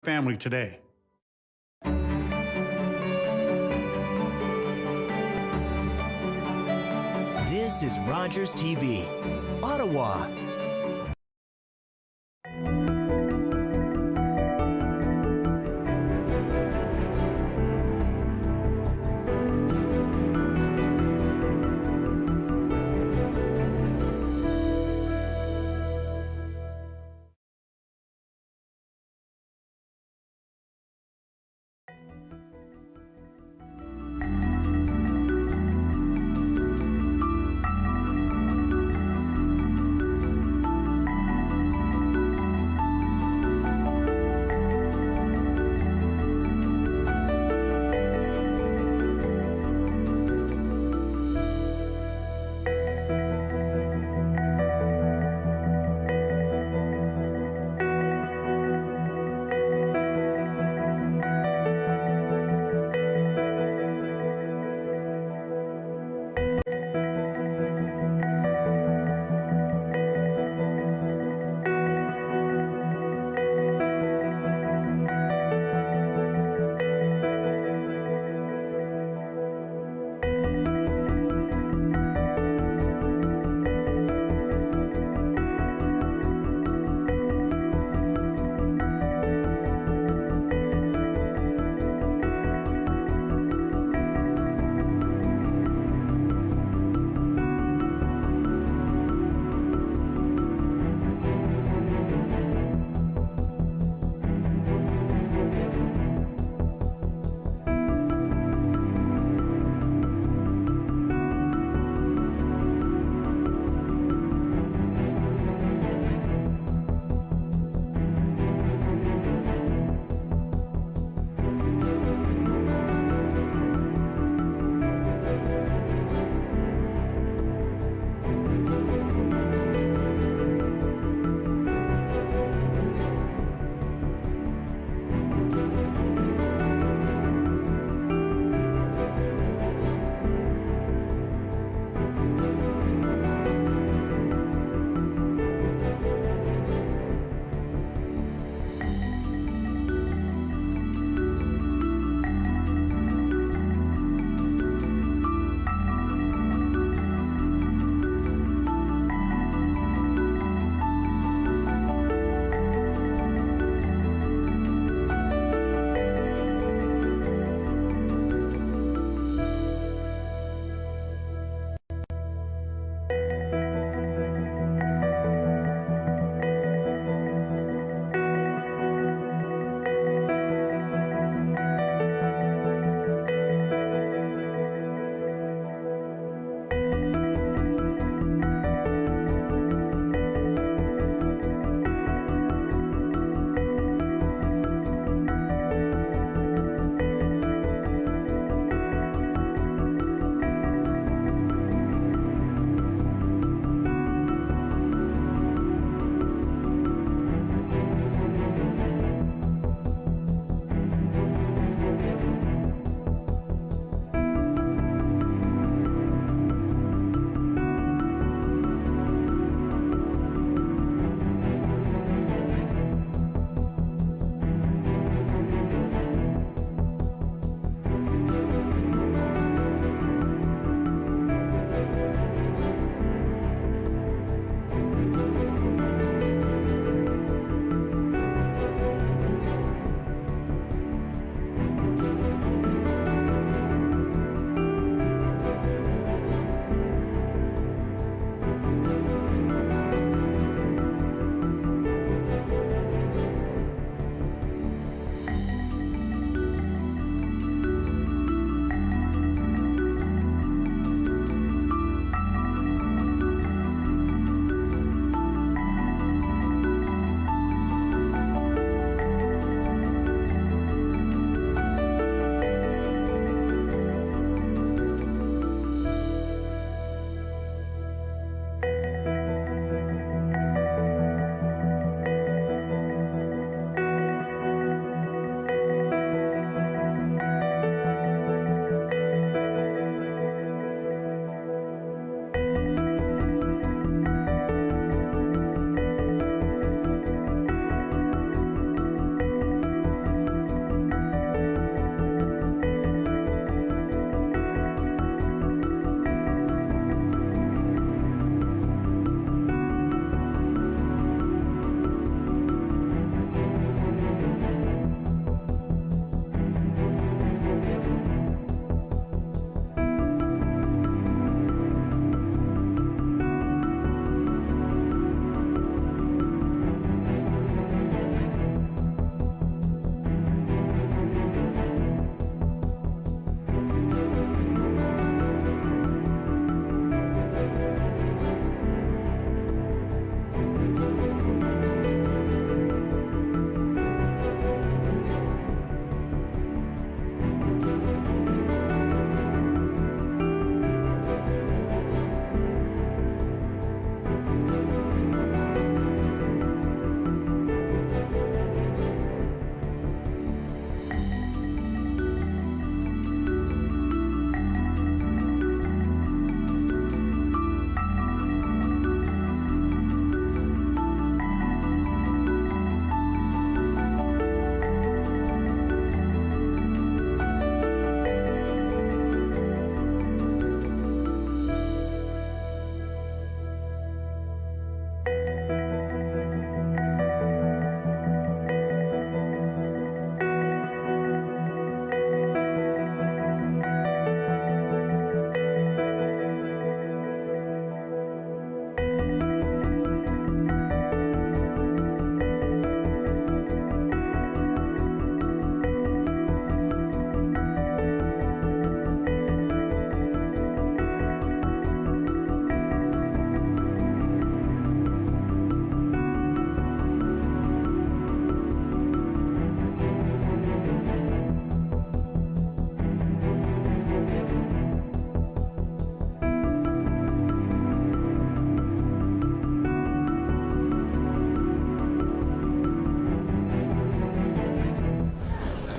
family today. This is Rogers TV, Ottawa.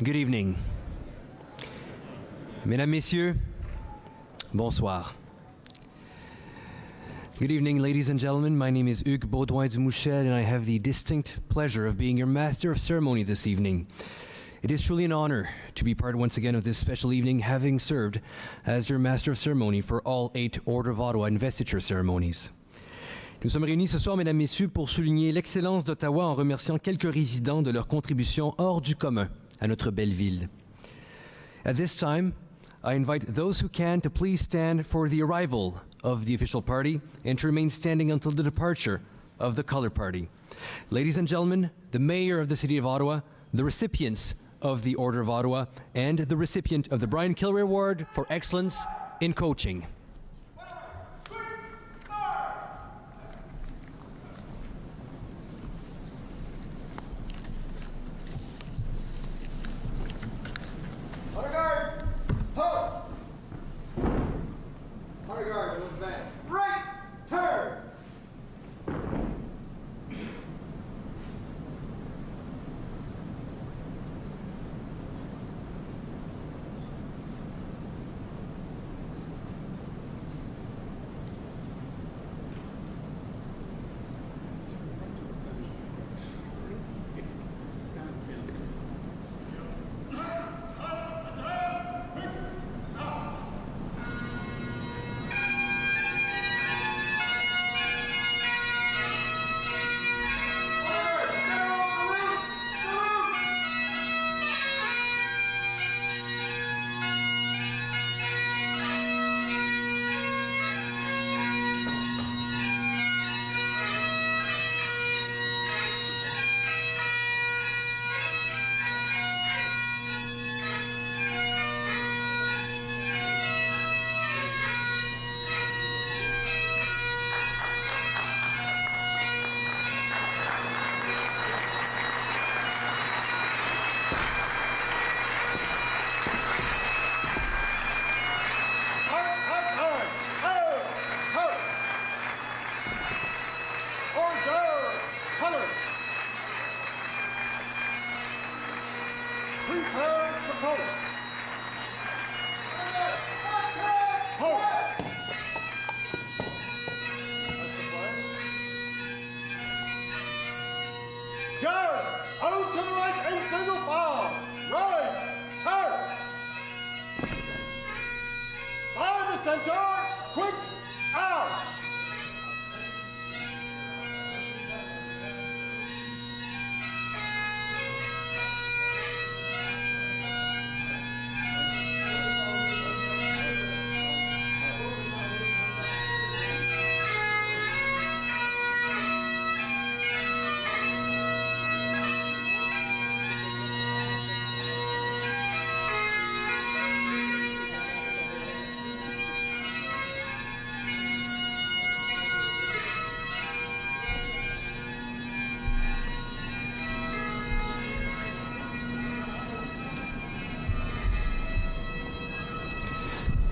Good evening. Mesdames, Messieurs, bonsoir. Good evening, ladies and gentlemen. My name is Hugues Baudouin-Dumouchel, and I have the distinct pleasure of being your Master of Ceremony this evening. It is truly an honor to be part once again of this special evening, having served as your Master of Ceremony for all 8 Order of Ottawa investiture ceremonies. Nous sommes réunis ce soir, mesdames, messieurs, pour souligner l'excellence d'Ottawa en remerciant quelques résidents de leur contribution hors du commun à notre belle ville. At this time, I invite those who can to please stand for the arrival of the official party and to remain standing until the departure of the color party. Ladies and gentlemen, the Mayor of the City of Ottawa, the recipients of the Order of Ottawa, and the recipient of the Bryan Killary Award for Excellence in Coaching.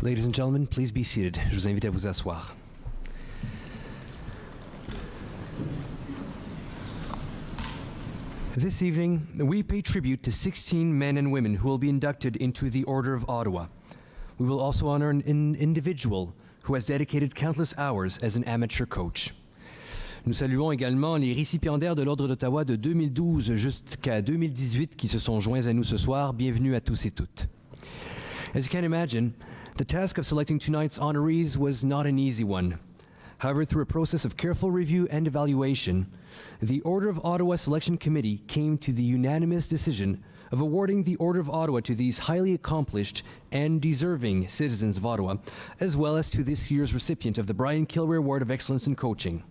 Ladies and gentlemen, please be seated. Je vous invite à vous asseoir. This evening, we pay tribute to 16 men and women who will be inducted into the Order of Ottawa. We will also honor an individual who has dedicated countless hours as an amateur coach. Nous saluons également les récipiendaires de l'Ordre d'Ottawa de 2012 jusqu'à 2018 qui se sont joints à nous ce soir. Bienvenue à tous et toutes. As you can imagine, the task of selecting tonight's honorees was not an easy one. However, through a process of careful review and evaluation, the Order of Ottawa Selection Committee came to the unanimous decision of awarding the Order of Ottawa to these highly accomplished and deserving citizens of Ottawa, as well as to this year's recipient of the Bryan Killary Award of Excellence in Coaching.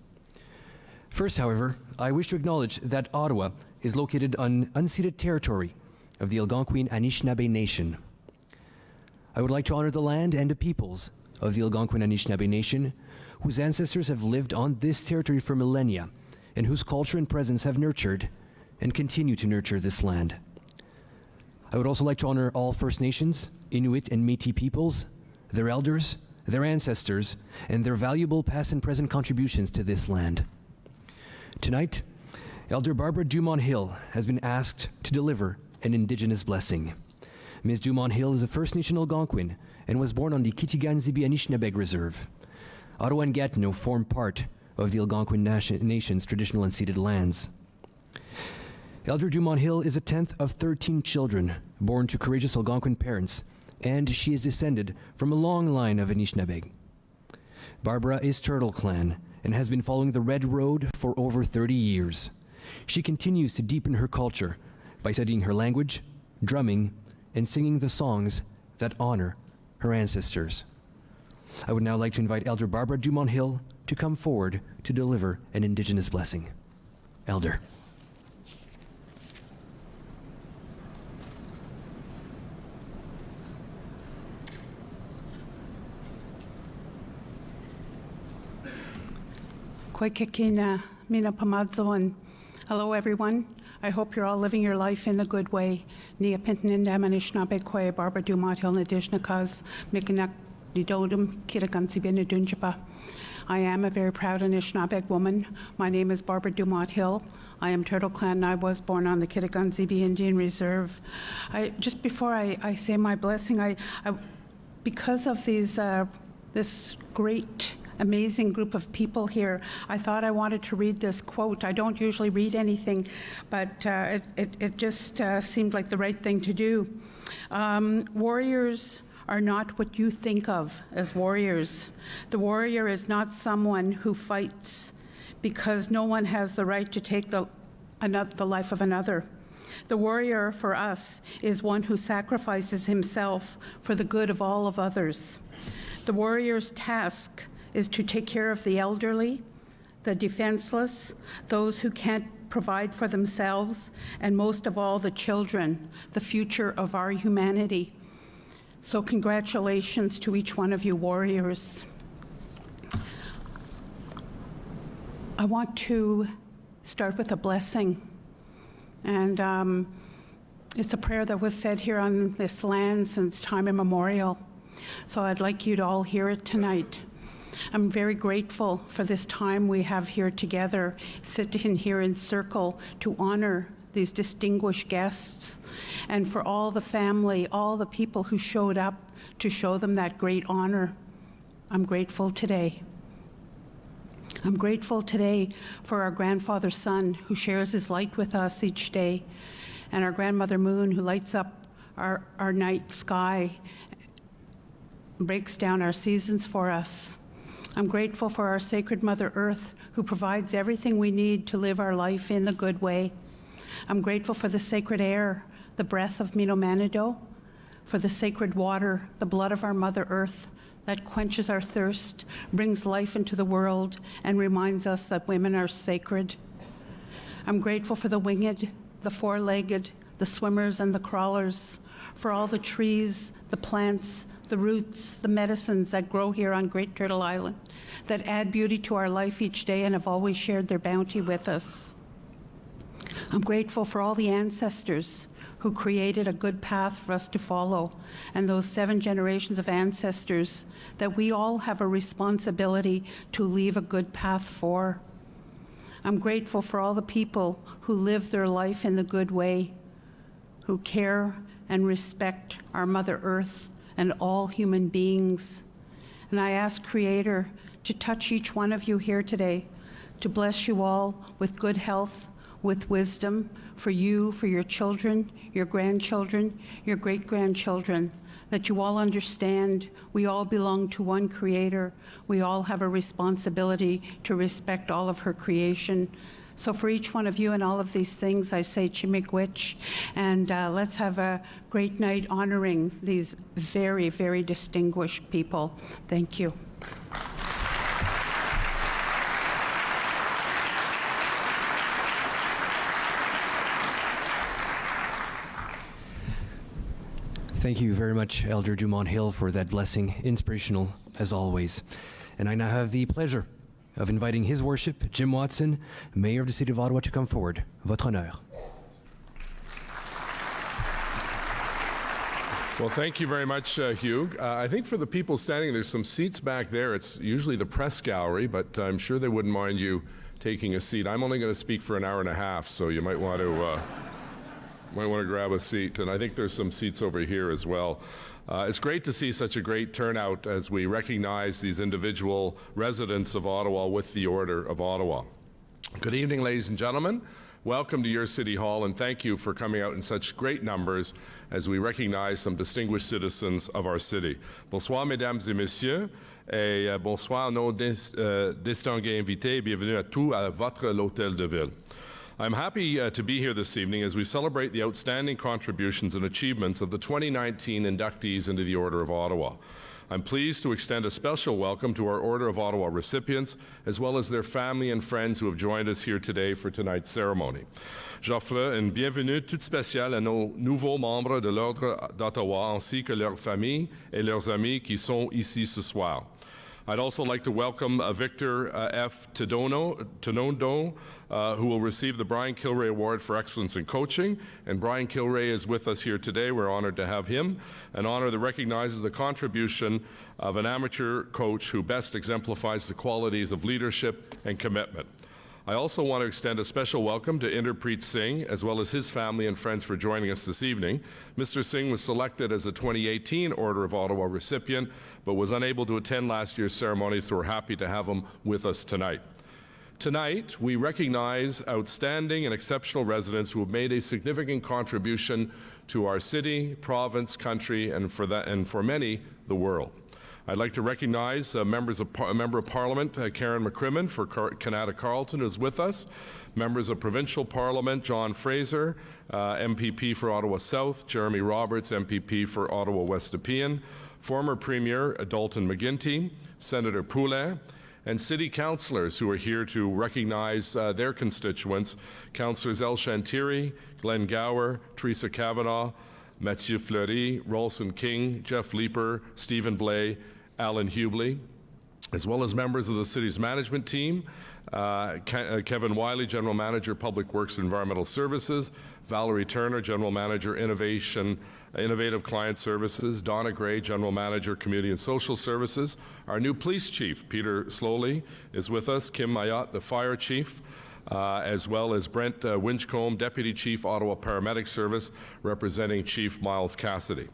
First, however, I wish to acknowledge that Ottawa is located on unceded territory of the Algonquin Anishinaabe Nation. I would like to honor the land and the peoples of the Algonquin Anishinaabe Nation, whose ancestors have lived on this territory for millennia, and whose culture and presence have nurtured and continue to nurture this land. I would also like to honor all First Nations, Inuit and Métis peoples, their elders, their ancestors, and their valuable past and present contributions to this land. Tonight, Elder Barbara Dumont Hill has been asked to deliver an Indigenous Blessing. Ms. Dumont Hill is a First Nation Algonquin and was born on the Kitigan-Zibi Anishinabeg Reserve. Ottawa and Gatineau form part of the Algonquin Nation's traditional unceded lands. Elder Dumont Hill is a 10th of 13 children born to courageous Algonquin parents, and she is descended from a long line of Anishinabeg. Barbara is Turtle Clan and has been following the Red Road for over 30 years. She continues to deepen her culture by studying her language, drumming, and singing the songs that honor her ancestors. I would now like to invite Elder Barbara Dumont Hill to come forward to deliver an Indigenous blessing. Elder. Kwekekina mina pamadzo, and hello everyone. I hope you're all living your life in the good way. Nia pintin damanishnabe kwe Barbara Dumont Hill nadishnakas mikinak didodum kiragansi binadunjapa. I am a very proud Anishinabeg woman. My name is Barbara Dumont Hill. I am Turtle Clan and I was born on the Kitigan-Zibi Indian Reserve. Just before I say my blessing, because of this great amazing group of people here, I thought I wanted to read this quote. I don't usually read anything, but it just seemed like the right thing to do. Warriors are not what you think of as warriors. The warrior is not someone who fights because no one has the right to take the life of another. The warrior for us is one who sacrifices himself for the good of all of others. The warrior's task is to take care of the elderly, the defenseless, those who can't provide for themselves, and most of all, the children, the future of our humanity. So congratulations to each one of you warriors. I want to start with a blessing. And it's a prayer that was said here on this land since time immemorial. So I'd like you to all hear it tonight. I'm very grateful for this time we have here together, sitting here in circle to honor these distinguished guests, and for all the family, all the people who showed up to show them that great honor. I'm grateful today. I'm grateful today for our grandfather sun who shares his light with us each day, and our grandmother moon who lights up our night sky, breaks down our seasons for us. I'm grateful for our sacred Mother Earth who provides everything we need to live our life in the good way. I'm grateful for the sacred air, the breath of Mino Manido, for the sacred water, the blood of our Mother Earth that quenches our thirst, brings life into the world, and reminds us that women are sacred. I'm grateful for the winged, the four-legged, the swimmers and the crawlers, for all the trees, the plants, the roots, the medicines that grow here on Great Turtle Island, that add beauty to our life each day and have always shared their bounty with us. I'm grateful for all the ancestors who created a good path for us to follow, and those 7 generations of ancestors that we all have a responsibility to leave a good path for. I'm grateful for all the people who live their life in the good way, who care and respect our Mother Earth and all human beings. And I ask Creator to touch each one of you here today, to bless you all with good health, with wisdom, for you, for your children, your grandchildren, your great-grandchildren, that you all understand we all belong to one Creator. We all have a responsibility to respect all of her creation. So for each one of you and all of these things, I say Chimigwich, and let's have a great night honoring these very, very distinguished people. Thank you. Thank you very much, Elder Dumont Hill, for that blessing, inspirational as always. And I now have the pleasure of inviting His Worship, Jim Watson, Mayor of the City of Ottawa, to come forward. Votre honneur. Well, thank you very much, Hugh. I think for the people standing, there's some seats back there. It's usually the press gallery, but I'm sure they wouldn't mind you taking a seat. I'm only going to speak for an hour and a half, so you might want to Might want to grab a seat, and I think there's some seats over here as well. It's great to see such a great turnout as we recognize these individual residents of Ottawa with the Order of Ottawa. Good evening, ladies and gentlemen. Welcome to your City Hall, and thank you for coming out in such great numbers as we recognize some distinguished citizens of our city. Bonsoir, mesdames et messieurs, et bonsoir, nos distingués invités. Bienvenue à tous à votre l'Hôtel de Ville. I'm happy to be here this evening as we celebrate the outstanding contributions and achievements of the 2019 inductees into the Order of Ottawa. I'm pleased to extend a special welcome to our Order of Ottawa recipients, as well as their family and friends who have joined us here today for tonight's ceremony. J'offre une bienvenue toute spéciale à nos nouveaux membres de l'Ordre d'Ottawa, ainsi que leurs familles et leurs amis qui sont ici ce soir. I'd also like to welcome Victor F. Tonondo, who will receive the Bryan Killary Award for Excellence in Coaching. And Bryan Killary is with us here today. We're honored to have him, an honor that recognizes the contribution of an amateur coach who best exemplifies the qualities of leadership and commitment. I also want to extend a special welcome to Inderpreet Singh, as well as his family and friends for joining us this evening. Mr. Singh was selected as a 2018 Order of Ottawa recipient, but was unable to attend last year's ceremony, so we're happy to have him with us tonight. Tonight, we recognize outstanding and exceptional residents who have made a significant contribution to our city, province, country, and for many, the world. I'd like to recognize Member of Parliament Karen McCrimmon for Canada-Carleton, who's with us. Members of Provincial Parliament John Fraser, MPP for Ottawa South, Jeremy Roberts, MPP for Ottawa West Nepean, former Premier Dalton McGuinty, Senator Poulet, and city councillors who are here to recognize their constituents, Councillors El Shantiri, Glenn Gower, Teresa Kavanagh, Mathieu Fleury, Rolson King, Jeff Leeper, Stephen Blais, Alan Hubley, as well as members of the city's management team, Kevin Wiley, General Manager, Public Works and Environmental Services, Valerie Turner, General Manager, Innovative Client Services, Donna Gray, General Manager, Community and Social Services. Our new Police Chief, Peter Slowly, is with us, Kim Mayotte, the Fire Chief, as well as Brent Winchcombe, Deputy Chief, Ottawa Paramedic Service, representing Chief Miles Cassidy.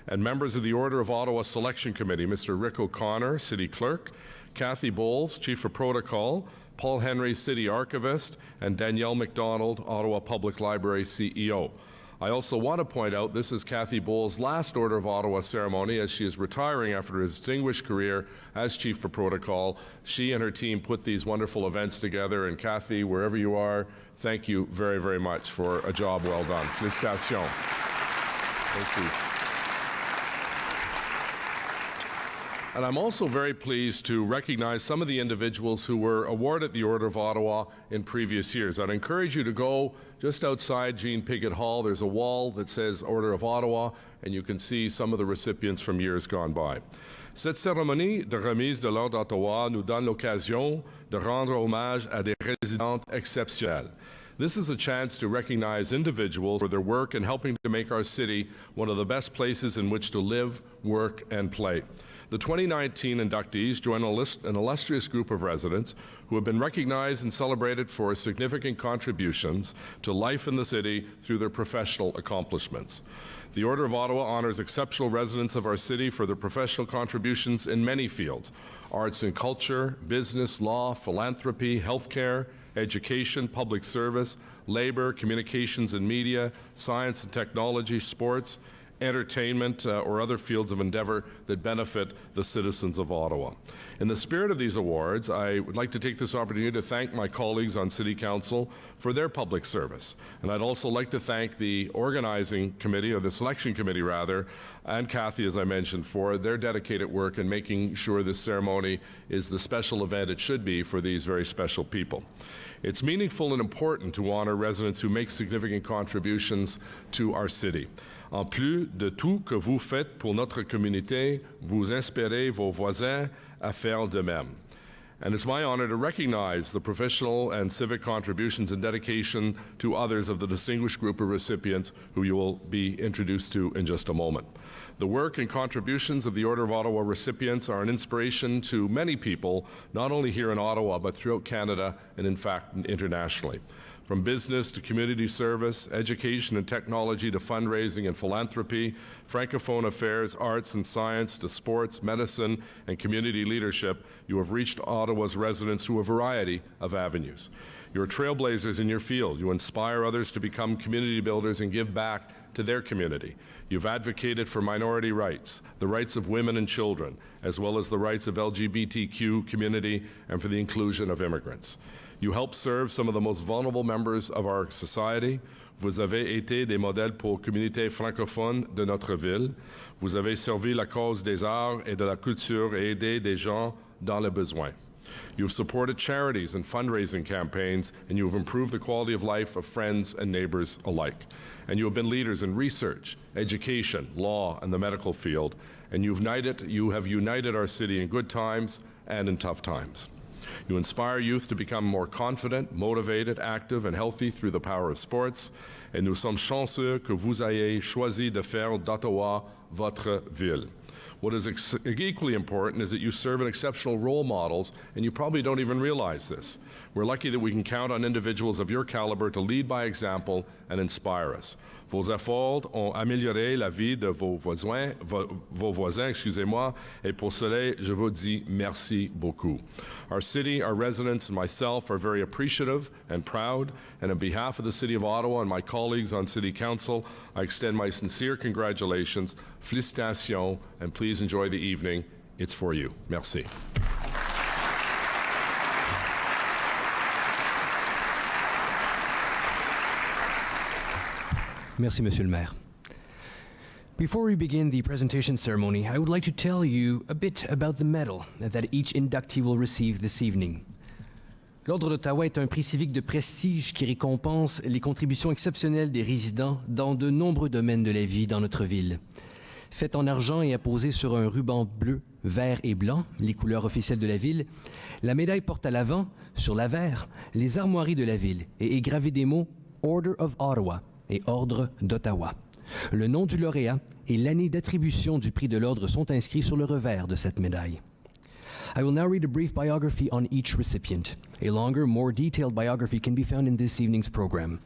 And members of the Order of Ottawa Selection Committee, Mr. Rick O'Connor, City Clerk, Kathy Bowles, Chief of Protocol, Paul Henry, City Archivist, and Danielle McDonald, Ottawa Public Library CEO. I also want to point out this is Kathy Bowles' last Order of Ottawa ceremony as she is retiring after a distinguished career as Chief for Protocol. She and her team put these wonderful events together, and Kathy, wherever you are, thank you very, very much for a job well done. Félicitations. Thank you. And I'm also very pleased to recognize some of the individuals who were awarded the Order of Ottawa in previous years. I'd encourage you to go just outside Jean Piggott Hall. There's a wall that says Order of Ottawa, and you can see some of the recipients from years gone by. Cette cérémonie de remise de l'Ordre d'Ottawa nous donne l'occasion de rendre hommage à des résidentes exceptionnelles. This is a chance to recognize individuals for their work in helping to make our city one of the best places in which to live, work, and play. The 2019 inductees join an illustrious group of residents who have been recognized and celebrated for significant contributions to life in the city through their professional accomplishments. The Order of Ottawa honors exceptional residents of our city for their professional contributions in many fields: arts and culture, business, law, philanthropy, healthcare, education, public service, labor, communications and media, science and technology, sports, entertainment, or other fields of endeavor that benefit the citizens of Ottawa. In the spirit of these awards, I would like to take this opportunity to thank my colleagues on City Council for their public service. And I'd also like to thank the organizing committee, or the selection committee rather, and Kathy, as I mentioned, for their dedicated work in making sure this ceremony is the special event it should be for these very special people. It's meaningful and important to honor residents who make significant contributions to our city. En plus de tout que vous faites pour notre communauté, vous inspirez vos voisins à faire de même. And it's my honor to recognize the professional and civic contributions and dedication to others of the distinguished group of recipients who you will be introduced to in just a moment. The work and contributions of the Order of Ottawa recipients are an inspiration to many people, not only here in Ottawa, but throughout Canada and, in fact, internationally. From business to community service, education and technology to fundraising and philanthropy, Francophone affairs, arts and science to sports, medicine, and community leadership, you have reached Ottawa's residents through a variety of avenues. You're trailblazers in your field. You inspire others to become community builders and give back to their community. You've advocated for minority rights, the rights of women and children, as well as the rights of LGBTQ community and for the inclusion of immigrants. You help serve some of the most vulnerable members of our society. Vous avez été des modèles pour communautés francophones de notre ville. Vous avez servi la cause des arts et de la culture et aidé des gens dans le besoin. You have supported charities and fundraising campaigns, and you have improved the quality of life of friends and neighbors alike. And you have been leaders in research, education, law, and the medical field, and you have united our city in good times and in tough times. You inspire youth to become more confident, motivated, active, and healthy through the power of sports, et nous sommes chanceux que vous ayez choisi de faire d'Ottawa votre ville. What is equally important is that you serve as exceptional role models, and you probably don't even realize this. We're lucky that we can count on individuals of your caliber to lead by example and inspire us. Vos efforts ont amélioré la vie de vos voisins, et pour cela, je vous dis merci beaucoup. Our city, our residents, and myself are very appreciative and proud, and on behalf of the City of Ottawa and my colleagues on City Council, I extend my sincere congratulations, félicitations, and please enjoy the evening. It's for you. Merci. Merci, Monsieur le Maire. Before we begin the presentation ceremony, I would like to tell you a bit about the medal that each inductee will receive this evening. L'Ordre d'Ottawa est un prix civique de prestige qui récompense les contributions exceptionnelles des résidents dans de nombreux domaines de la vie dans notre ville. Faite en argent et apposée sur un ruban bleu, vert et blanc, les couleurs officielles de la ville, la médaille porte à l'avant, sur l'avers, les armoiries de la ville et est gravée des mots « Order of Ottawa » et Ordre d'Ottawa. Le nom du lauréat et l'année d'attribution du prix de l'Ordre sont inscrits sur le revers de cette médaille. I will now read a brief biography on each recipient. A longer, more detailed biography can be found in this evening's program.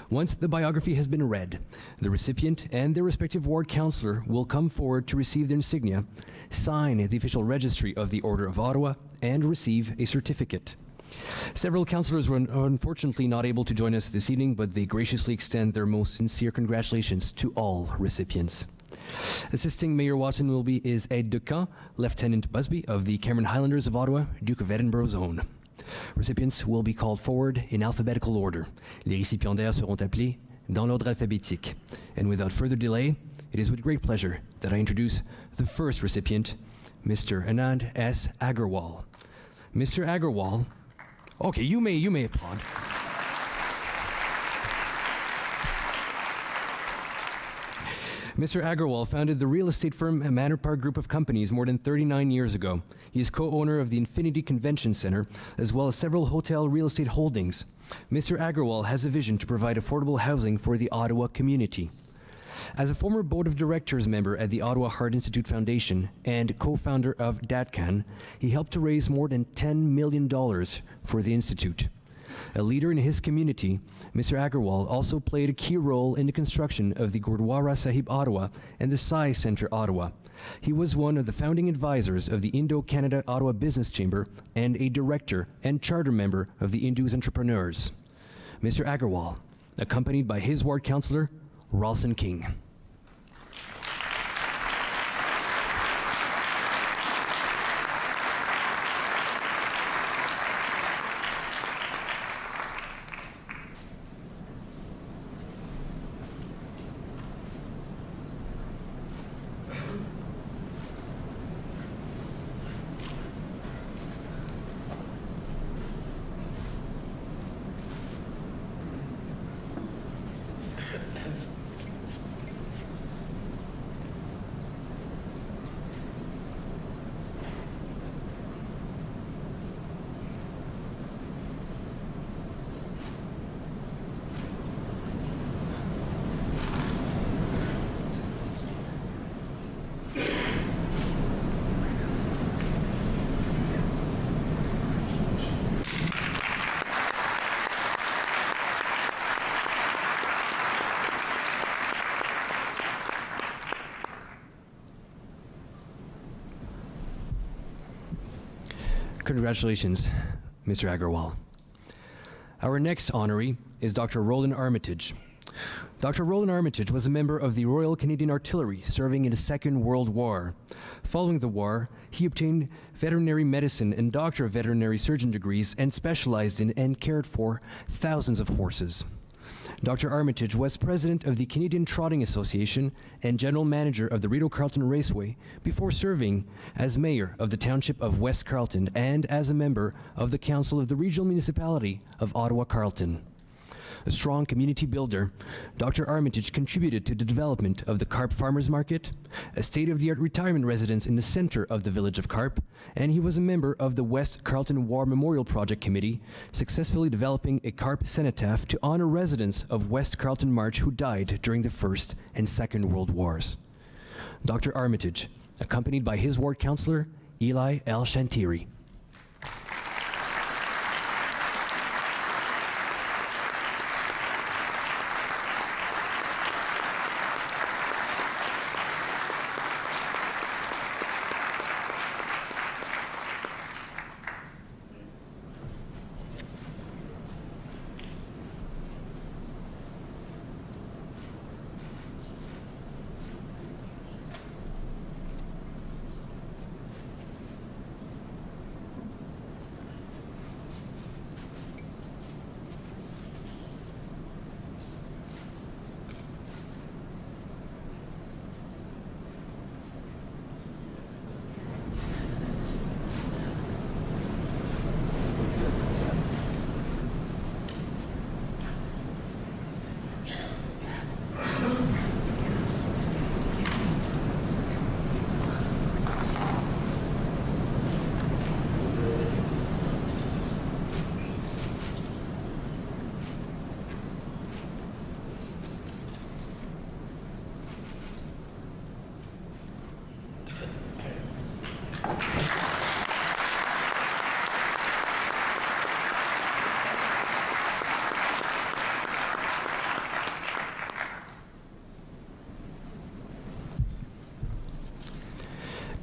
Once the biography has been read, the recipient and their respective ward councillor will come forward to receive their insignia, sign the official registry of the Order of Ottawa, and receive a certificate. Several councillors were unfortunately not able to join us this evening, but they graciously extend their most sincere congratulations to all recipients. Assisting Mayor Watson is Aide de Camp, Lieutenant Busby of the Cameron Highlanders of Ottawa, Duke of Edinburgh's own. Recipients will be called forward in alphabetical order. Les récipiendaires seront appelés dans l'ordre alphabétique. And without further delay, it is with great pleasure that I introduce the first recipient, Mr. Anand S. Agarwal. Mr. Agarwal, okay, you may applaud. Mr. Agarwal founded the real estate firm Manor Park Group of Companies more than 39 years ago. He is co-owner of the Infinity Convention Center, as well as several hotel real estate holdings. Mr. Agarwal has a vision to provide affordable housing for the Ottawa community. As a former Board of Directors member at the Ottawa Heart Institute Foundation and co-founder of DATCAN, he helped to raise more than $10 million for the Institute. A leader in his community, Mr. Agarwal also played a key role in the construction of the Gurdwara Sahib Ottawa and the Sai Centre Ottawa. He was one of the founding advisors of the Indo-Canada Ottawa Business Chamber and a director and charter member of the Indus Entrepreneurs. Mr. Agarwal, accompanied by his ward councillor, Ralston King. Congratulations, Mr. Agarwal. Our next honoree is Dr. Roland Armitage. Dr. Roland Armitage was a member of the Royal Canadian Artillery serving in the Second World War. Following the war, he obtained veterinary medicine and Doctor of Veterinary Surgeon degrees and specialized in and cared for thousands of horses. Dr. Armitage was president of the Canadian Trotting Association and general manager of the Rideau-Carleton Raceway before serving as mayor of the township of West-Carleton and as a member of the council of the regional municipality of Ottawa-Carleton. A strong community builder, Dr. Armitage contributed to the development of the Carp Farmers Market, a state-of-the-art retirement residence in the center of the village of Carp, and he was a member of the West-Carleton War Memorial Project Committee, successfully developing a Carp cenotaph to honor residents of West-Carleton March who died during the First and Second World Wars. Dr. Armitage, accompanied by his ward councillor, Eli L. Shantiri.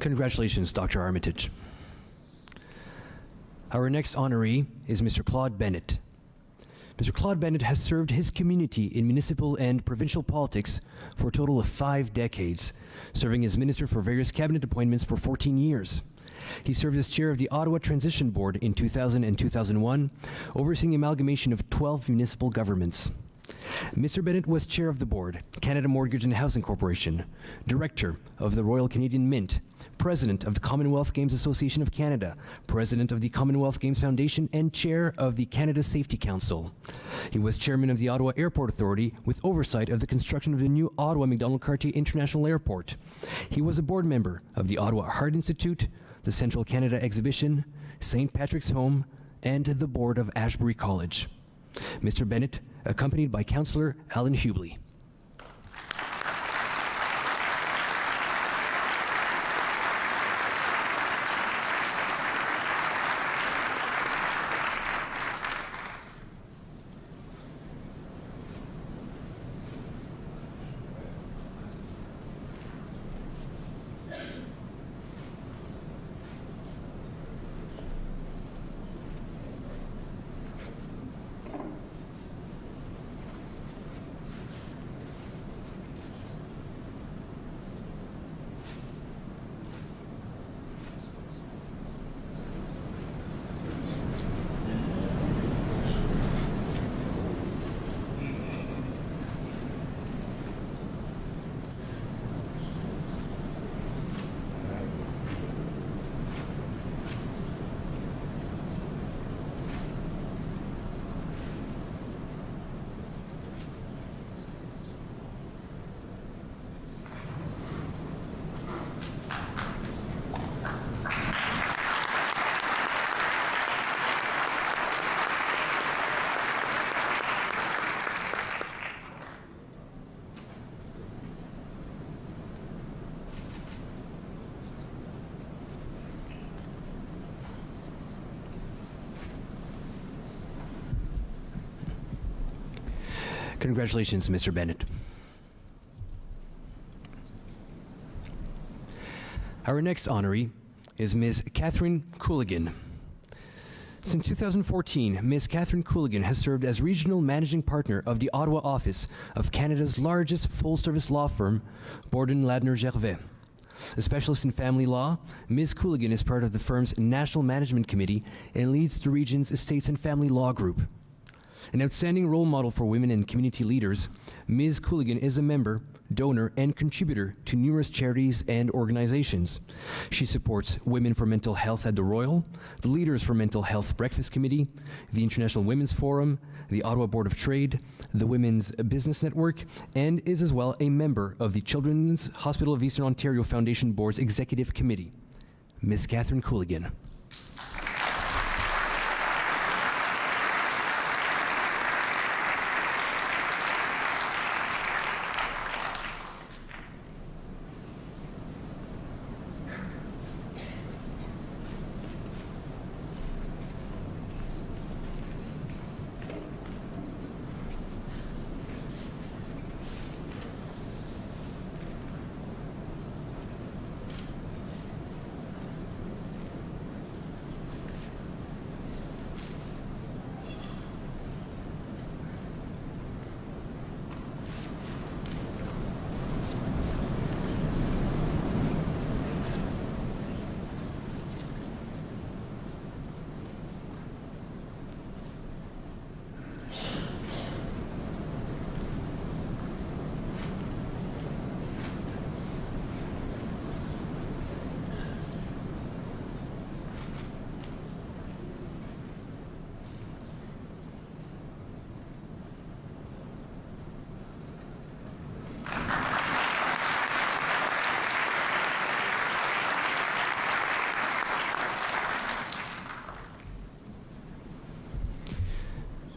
Congratulations, Dr. Armitage. Our next honoree is Mr. Claude Bennett. Mr. Claude Bennett has served his community in municipal and provincial politics for a total of 5 decades, serving as minister for various cabinet appointments for 14 years. He served as chair of the Ottawa Transition Board in 2000 and 2001, overseeing the amalgamation of 12 municipal governments. Mr. Bennett was chair of the board, Canada Mortgage and Housing Corporation, director of the Royal Canadian Mint, president of the Commonwealth Games Association of Canada, president of the Commonwealth Games Foundation, and chair of the Canada Safety Council. He was chairman of the Ottawa Airport Authority with oversight of the construction of the new Ottawa Macdonald-Cartier International Airport. He was a board member of the Ottawa Heart Institute, the Central Canada Exhibition, St. Patrick's Home, and the board of Ashbury College. Mr. Bennett, accompanied by Councillor Alan Hubley. Congratulations, Mr. Bennett. Our next honoree is Ms. Catherine Culligan. Since 2014, Ms. Catherine Culligan has served as Regional Managing Partner of the Ottawa office of Canada's largest full-service law firm, Borden Ladner Gervais. A specialist in family law, Ms. Culligan is part of the firm's National Management Committee and leads the region's Estates and Family Law Group. An outstanding role model for women and community leaders, Ms. Culligan is a member, donor, and contributor to numerous charities and organizations. She supports Women for Mental Health at the Royal, the Leaders for Mental Health Breakfast Committee, the International Women's Forum, the Ottawa Board of Trade, the Women's Business Network, and is as well a member of the Children's Hospital of Eastern Ontario Foundation Board's Executive Committee. Ms. Catherine Culligan.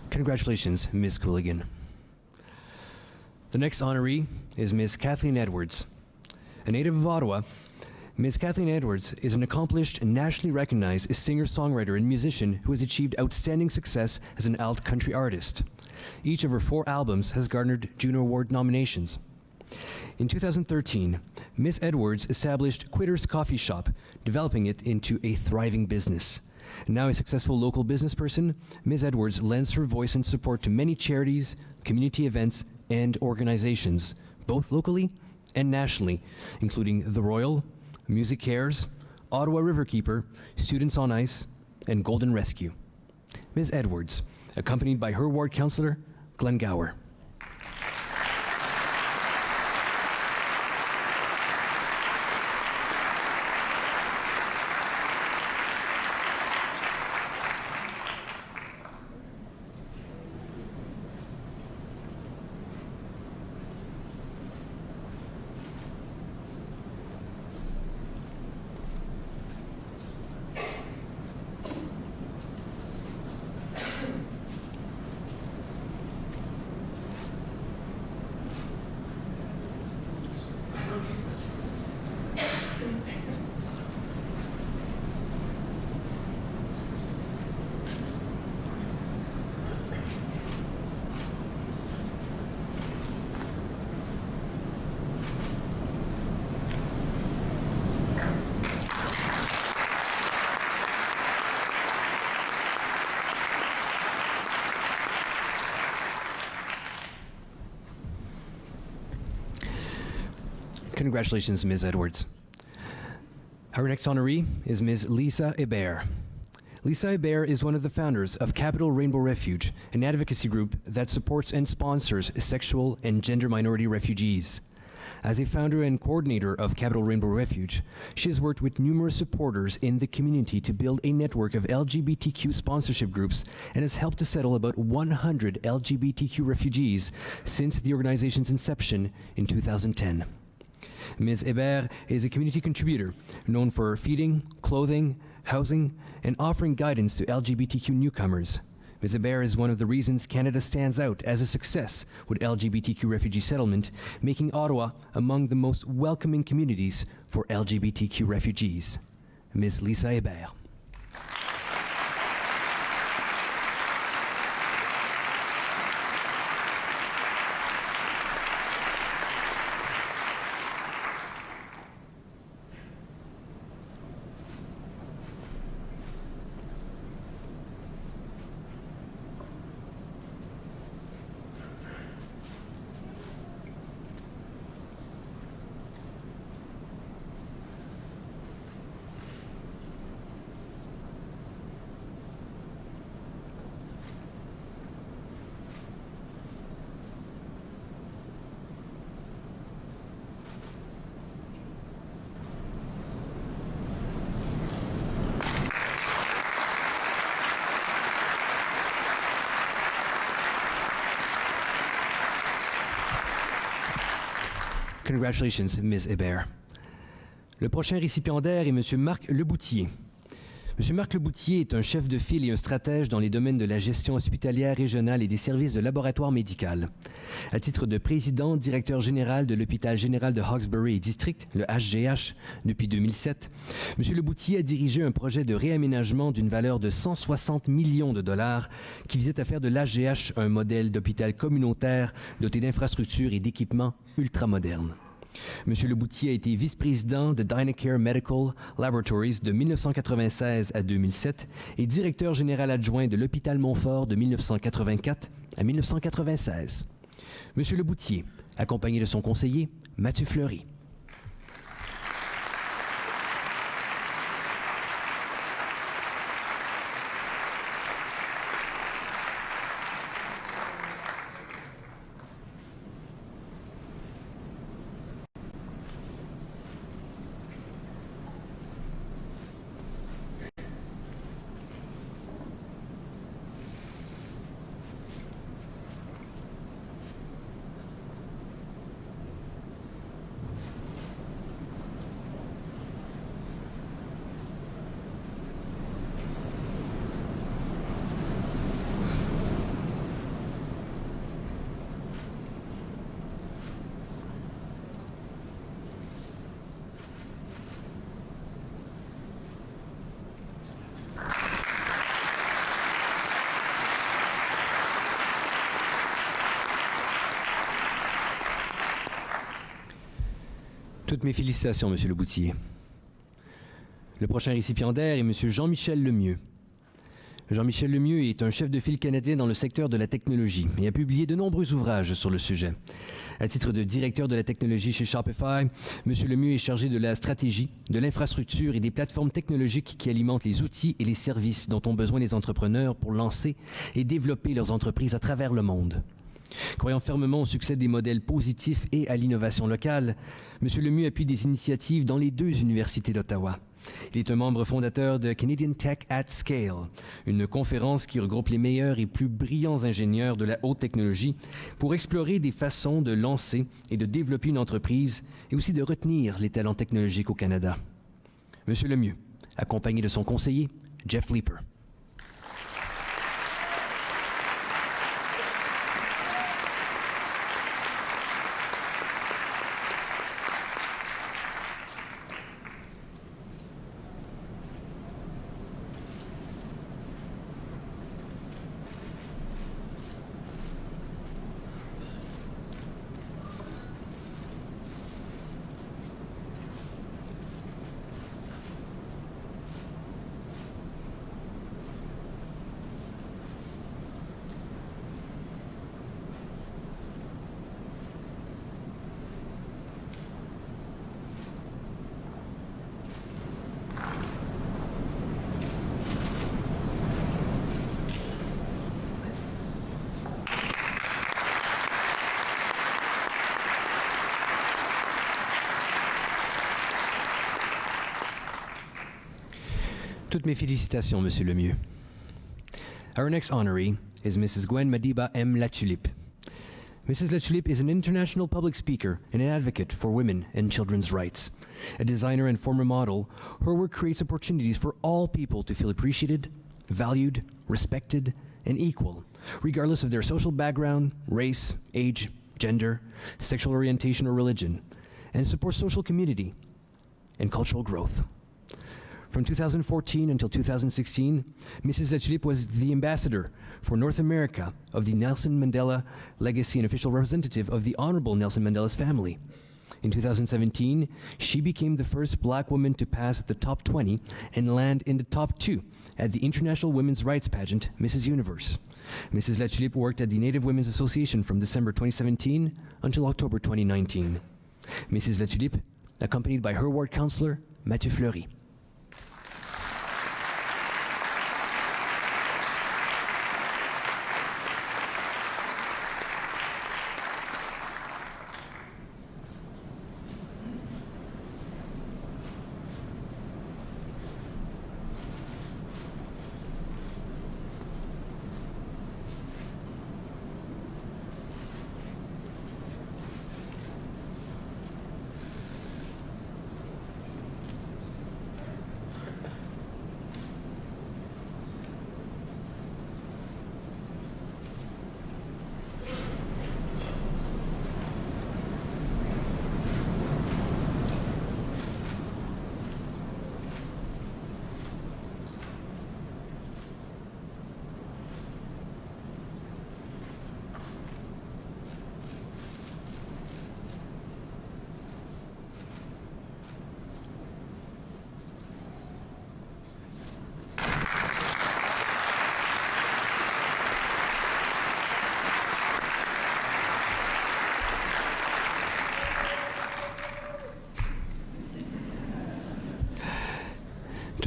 Congratulations, Ms. Culligan. The next honoree is Ms. Kathleen Edwards. A native of Ottawa, Ms. Kathleen Edwards is an accomplished and nationally recognized singer-songwriter and musician who has achieved outstanding success as an alt country artist. Each of her 4 albums has garnered Juno Award nominations. In 2013, Ms. Edwards established Quitter's Coffee Shop, developing it into a thriving business. Now a successful local business person, Ms. Edwards lends her voice and support to many charities, community events, and organizations, both locally and nationally, including The Royal, Music Cares, Ottawa Riverkeeper, Students on Ice, and Golden Rescue. Ms. Edwards, accompanied by her ward councillor, Glenn Gower. Congratulations, Ms. Edwards. Our next honoree is Ms. Lisa Hébert. Lisa Hébert is one of the founders of Capital Rainbow Refuge, an advocacy group that supports and sponsors sexual and gender minority refugees. As a founder and coordinator of Capital Rainbow Refuge, she has worked with numerous supporters in the community to build a network of LGBTQ sponsorship groups and has helped to settle about 100 LGBTQ refugees since the organization's inception in 2010. Ms. Hébert is a community contributor known for feeding, clothing, housing, and offering guidance to LGBTQ newcomers. Ms. Hébert is one of the reasons Canada stands out as a success with LGBTQ refugee settlement, making Ottawa among the most welcoming communities for LGBTQ refugees. Ms. Lisa Hébert. Congratulations, Ms. Hébert. Le prochain récipiendaire est M. Marc Leboutier. M. Marc Leboutier est un chef de file et un stratège dans les domaines de la gestion hospitalière régionale et des services de laboratoire médical. À titre de président, directeur général de l'hôpital général de Hawkesbury et District, le HGH, depuis 2007, M. Leboutier a dirigé un projet de réaménagement d'une valeur de 160 millions de dollars qui visait à faire de l'HGH un modèle d'hôpital communautaire doté d'infrastructures et d'équipements ultramodernes. M. Leboutier a été vice-président de Dynacare Medical Laboratories de 1996 à 2007 et directeur général adjoint de l'hôpital Montfort de 1984 à 1996. M. Leboutier, accompagné de son conseiller, Mathieu Fleury. Toutes mes félicitations, M. Leboutier. Le prochain récipiendaire est M. Jean-Michel Lemieux. Jean-Michel Lemieux est un chef de file canadien dans le secteur de la technologie et a publié de nombreux ouvrages sur le sujet. À titre de directeur de la technologie chez Shopify, M. Lemieux est chargé de la stratégie, de l'infrastructure et des plateformes technologiques qui alimentent les outils et les services dont ont besoin les entrepreneurs pour lancer et développer leurs entreprises à travers le monde. Croyant fermement au succès des modèles positifs et à l'innovation locale, M. Lemieux appuie des initiatives dans les 2 universités d'Ottawa. Il est un membre fondateur de Canadian Tech at Scale, une conférence qui regroupe les meilleurs et plus brillants ingénieurs de la haute technologie pour explorer des façons de lancer et de développer une entreprise et aussi de retenir les talents technologiques au Canada. M. Lemieux, accompagné de son conseiller, Jeff Leeper. Toutes mes félicitations, Monsieur Lemieux. Our next honoree is Mrs. Gwen Madiba M. Latulippe. Mrs. Latulippe is an international public speaker and an advocate for women and children's rights. A designer and former model, her work creates opportunities for all people to feel appreciated, valued, respected, and equal, regardless of their social background, race, age, gender, sexual orientation, or religion, and supports social community and cultural growth. From 2014 until 2016, Mrs. Latulippe was the ambassador for North America of the Nelson Mandela Legacy and official representative of the Honorable Nelson Mandela's family. In 2017, she became the first Black woman to pass the top 20 and land in the top 2 at the International Women's Rights Pageant, Mrs. Universe. Mrs. Latulippe worked at the Native Women's Association from December 2017 until October 2019. Mrs. Latulippe, accompanied by her ward councillor, Mathieu Fleury.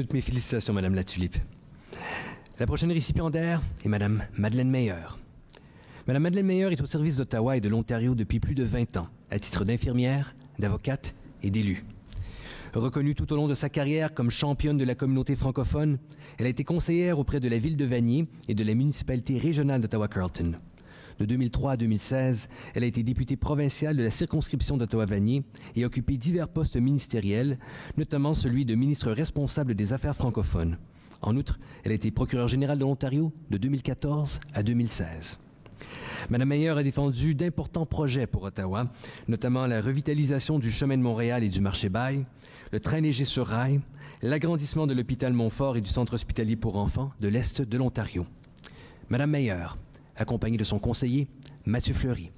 Toutes mes félicitations, Madame la Tulipe. La prochaine récipiendaire est Madame Madeleine Mayor. Madame Madeleine Mayor est au service d'Ottawa et de l'Ontario depuis plus de 20 ans, à titre d'infirmière, d'avocate et d'élue. Reconnue tout au long de sa carrière comme championne de la communauté francophone, elle a été conseillère auprès de la ville de Vanier et de la municipalité régionale d'Ottawa-Carleton. De 2003 à 2016, elle a été députée provinciale de la circonscription d'Ottawa-Vanier et a occupé divers postes ministériels, notamment celui de ministre responsable des Affaires francophones. En outre, elle a été procureure générale de l'Ontario de 2014 à 2016. Madame Mayor a défendu d'importants projets pour Ottawa, notamment la revitalisation du chemin de Montréal et du marché Bail, le train léger sur rail, l'agrandissement de l'hôpital Montfort et du centre hospitalier pour enfants de l'Est de l'Ontario. Madame Mayor, accompagnée de son conseiller, Mathieu Fleury.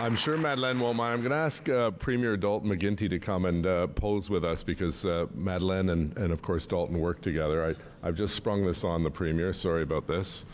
I'm sure Madeleine won't mind. I'm going to ask Premier Dalton McGuinty to come and pose with us because Madeleine and of course Dalton work together. I've just sprung this on the Premier. Sorry about this.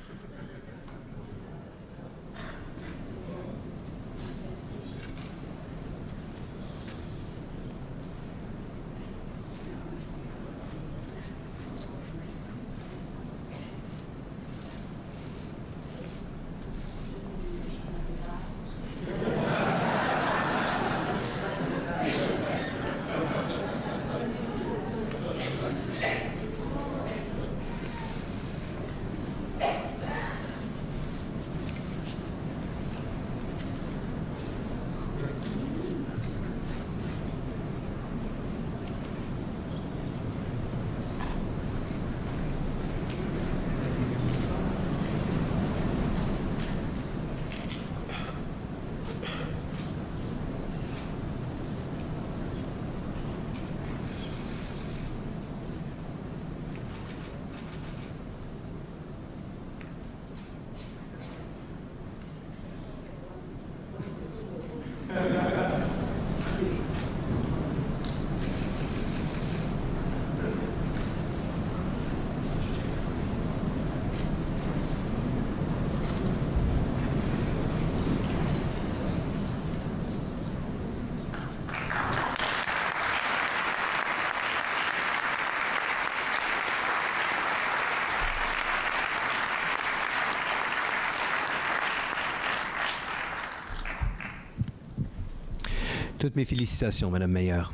Toutes mes félicitations, Madame Mayor.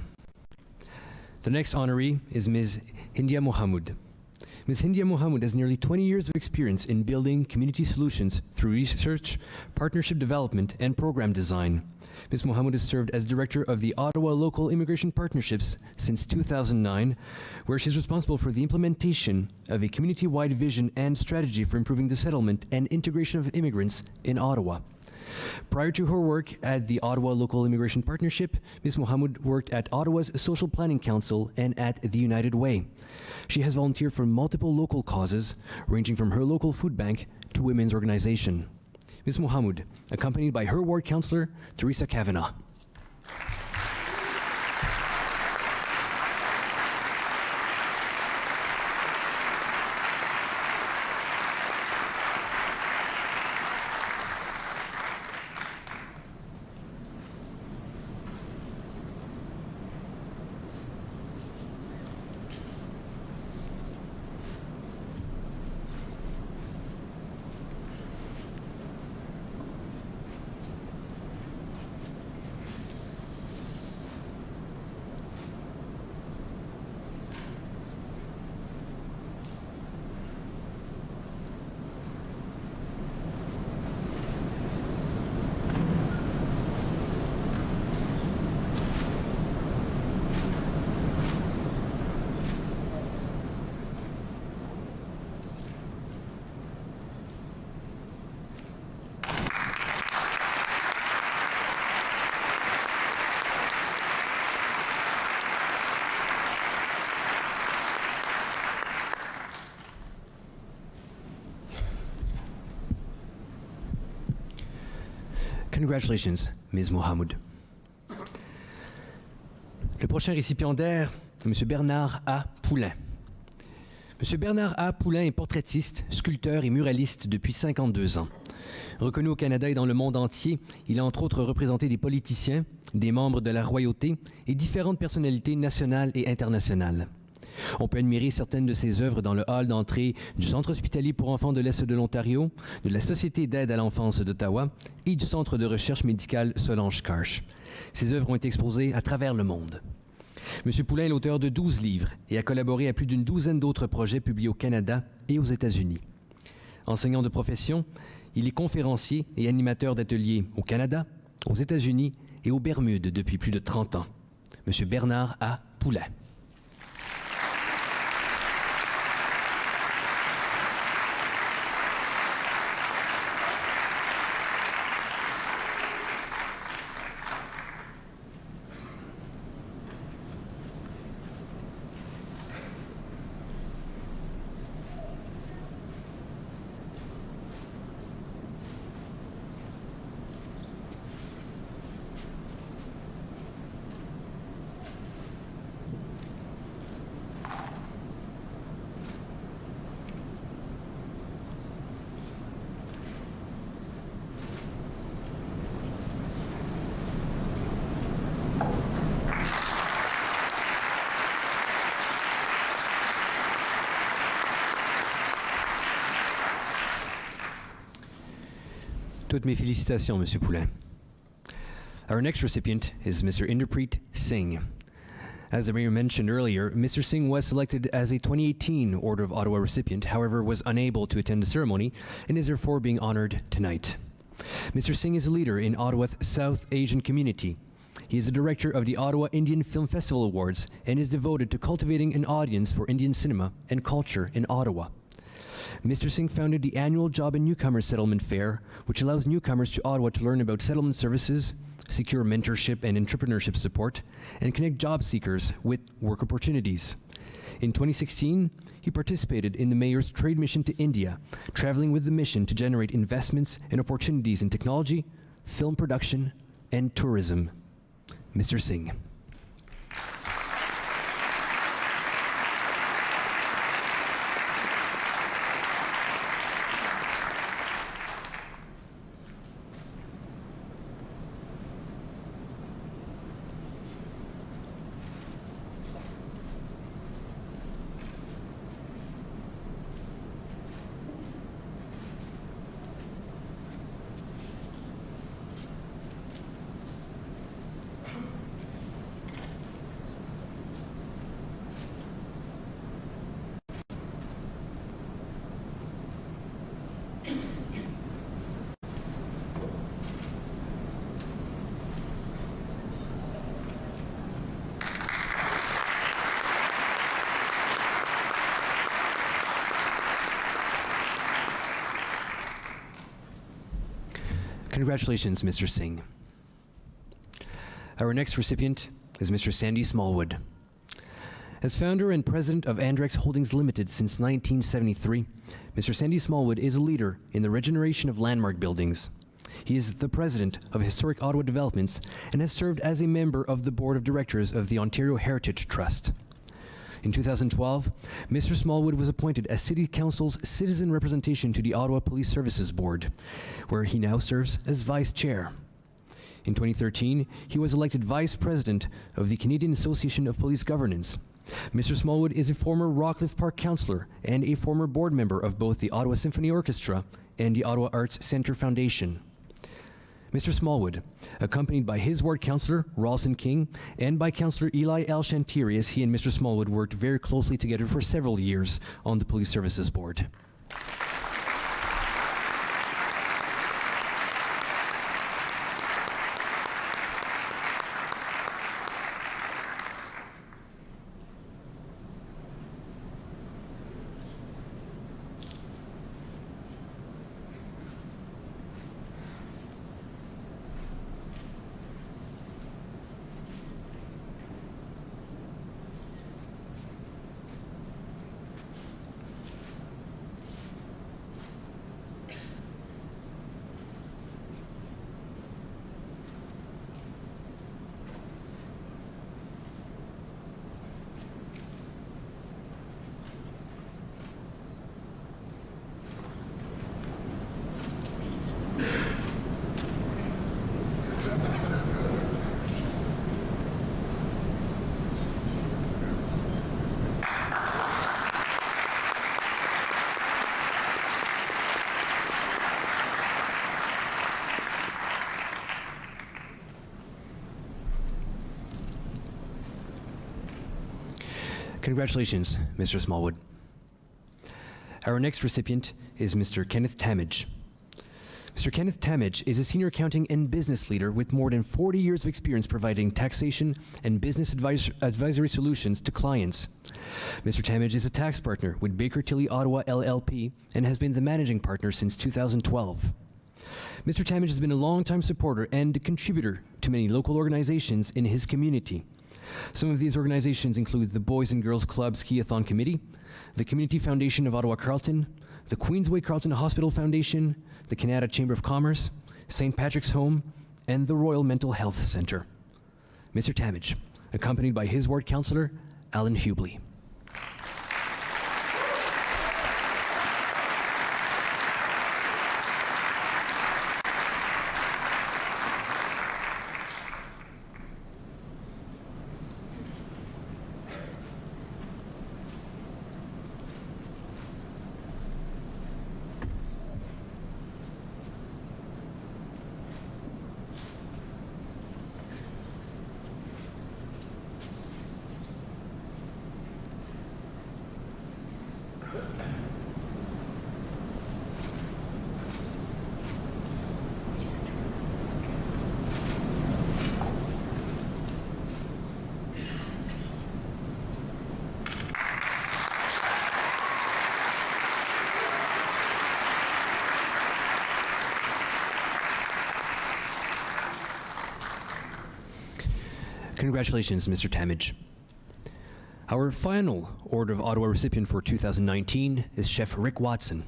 The next honoree is Ms. Hindia Mohammed. Ms. Hindia Mohammed has nearly 20 years of experience in building community solutions through research, partnership development, and program design. Ms. Mohammed has served as director of the Ottawa Local Immigration Partnerships since 2009, where she's responsible for the implementation of a community-wide vision and strategy for improving the settlement and integration of immigrants in Ottawa. Prior to her work at the Ottawa Local Immigration Partnership, Ms. Mohammed worked at Ottawa's Social Planning Council and at the United Way. She has volunteered for multiple local causes, ranging from her local food bank to women's organization. Ms. Mohammed, accompanied by her ward councillor, Teresa Kavanagh. Congratulations, Ms. Mohammed. Le prochain récipiendaire est M. Bernard A. Poulain. M. Bernard A. Poulain est portraitiste, sculpteur et muraliste depuis 52 ans. Reconnu au Canada et dans le monde entier, il a entre autres représenté des politiciens, des membres de la royauté et différentes personnalités nationales et internationales. On peut admirer certaines de ses œuvres dans le hall d'entrée du Centre hospitalier pour enfants de l'Est de l'Ontario, de la Société d'aide à l'enfance d'Ottawa et du Centre de recherche médicale Solange-Karsh. Ses œuvres ont été exposées à travers le monde. M. Poulin est l'auteur de 12 livres et a collaboré à plus d'une douzaine d'autres projets publiés au Canada et aux États-Unis. Enseignant de profession, il est conférencier et animateur d'ateliers au Canada, aux États-Unis et aux Bermudes depuis plus de 30 ans. M. Bernard A. Poulin. Toutes mes félicitations, Monsieur Poulin. Our next recipient is Mr. Inderpreet Singh. As the Mayor mentioned earlier, Mr. Singh was selected as a 2018 Order of Ottawa recipient, however was unable to attend the ceremony and is therefore being honored tonight. Mr. Singh is a leader in Ottawa's South Asian community. He is the director of the Ottawa Indian Film Festival Awards and is devoted to cultivating an audience for Indian cinema and culture in Ottawa. Mr. Singh founded the annual Job and Newcomers Settlement Fair, which allows newcomers to Ottawa to learn about settlement services, secure mentorship and entrepreneurship support, and connect job seekers with work opportunities. In 2016, he participated in the Mayor's trade mission to India, traveling with the mission to generate investments and opportunities in technology, film production, and tourism. Mr. Singh. Congratulations, Mr. Singh. Our next recipient is Mr. Sandy Smallwood. As founder and president of Andrex Holdings Limited since 1973, Mr. Sandy Smallwood is a leader in the regeneration of landmark buildings. He is the president of Historic Ottawa Developments and has served as a member of the board of directors of the Ontario Heritage Trust. In 2012, Mr. Smallwood was appointed as City Council's citizen representation to the Ottawa Police Services Board, where he now serves as vice chair. In 2013, he was elected vice president of the Canadian Association of Police Governance. Mr. Smallwood is a former Rockcliffe Park councillor and a former board member of both the Ottawa Symphony Orchestra and the Ottawa Arts Centre Foundation. Mr. Smallwood, accompanied by his ward councillor, Ralston King, and by Councillor Eli L. Shantiri, as he and Mr. Smallwood worked very closely together for several years on the Police Services Board. Congratulations, Mr. Smallwood. Our next recipient is Mr. Kenneth Damage. Mr. Kenneth Damage is a senior accounting and business leader with more than 40 years of experience providing taxation and business advisory solutions to clients. Mr. Damage is a tax partner with Baker Tilly Ottawa LLP and has been the managing partner since 2012. Mr. Damage has been a longtime supporter and contributor to many local organizations in his community. Some of these organizations include the Boys and Girls Club Skiathon Committee, the Community Foundation of Ottawa-Carleton, the Queensway Carleton Hospital Foundation, the Canada Chamber of Commerce, St. Patrick's Home, and the Royal Mental Health Centre. Mr. Damage, accompanied by his ward councillor, Alan Hubley. Congratulations, Mr. Damage. Our final Order of Ottawa recipient for 2019 is Chef Rick Watson.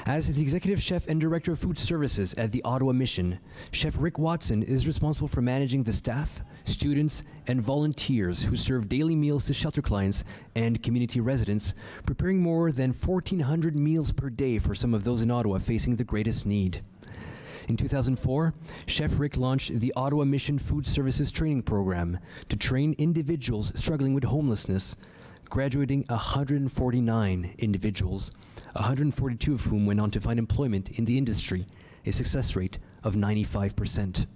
As the Executive Chef and Director of Food Services at the Ottawa Mission, Chef Rick Watson is responsible for managing the staff, students, and volunteers who serve daily meals to shelter clients and community residents, preparing more than 1,400 meals per day for some of those in Ottawa facing the greatest need. In 2004, Chef Rick launched the Ottawa Mission Food Services Training Program to train individuals struggling with homelessness, graduating 149 individuals, 142 of whom went on to find employment in the industry, a success rate of 95%.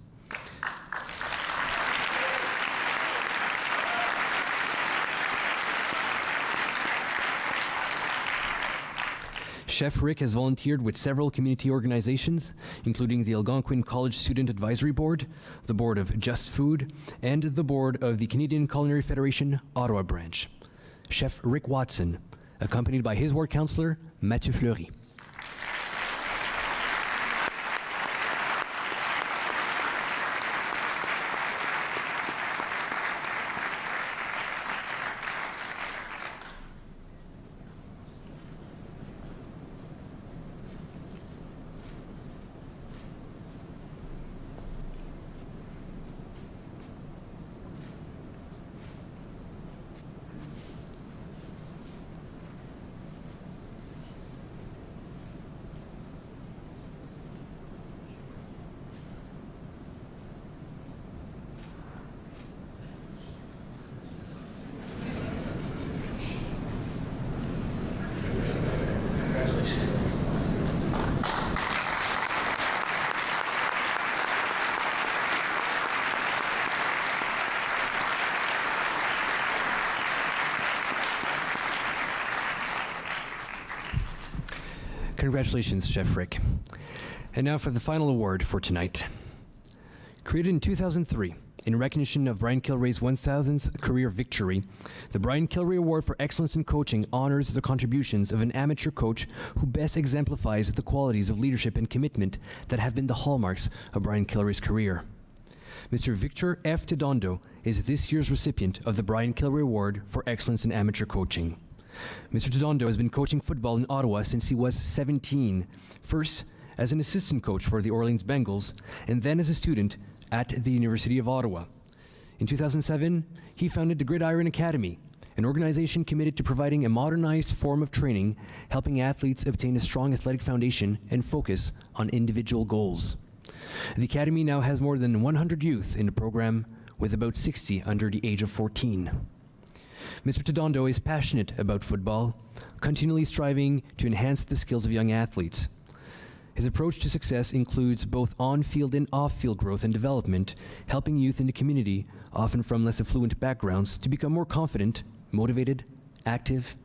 Chef Rick has volunteered with several community organizations, including the Algonquin College Student Advisory Board, the Board of Just Food, and the Board of the Canadian Culinary Federation Ottawa Branch. Chef Rick Watson, accompanied by his ward councillor, Mathieu Fleury. Congratulations, Chef Rick. And now for the final award for tonight. Created in 2003, in recognition of Bryan Killary's 1000th career victory, the Bryan Killary Award for Excellence in Coaching honors the contributions of an amateur coach who best exemplifies the qualities of leadership and commitment that have been the hallmarks of Bryan Killary's career. Mr. Victor F. Todondo is this year's recipient of the Bryan Killary Award for Excellence in Amateur Coaching. Mr. Todondo has been coaching football in Ottawa since he was 17, first as an assistant coach for the Orleans Bengals, and then as a student at the University of Ottawa. In 2007, he founded the Gridiron Academy, an organization committed to providing a modernized form of training, helping athletes obtain a strong athletic foundation and focus on individual goals. The Academy now has more than 100 youth in the program, with about 60 under the age of 14. Mr. Todondo is passionate about football, continually striving to enhance the skills of young athletes. His approach to success includes both on-field and off-field growth and development, helping youth in the community, often from less affluent backgrounds, to become more confident motivated, active,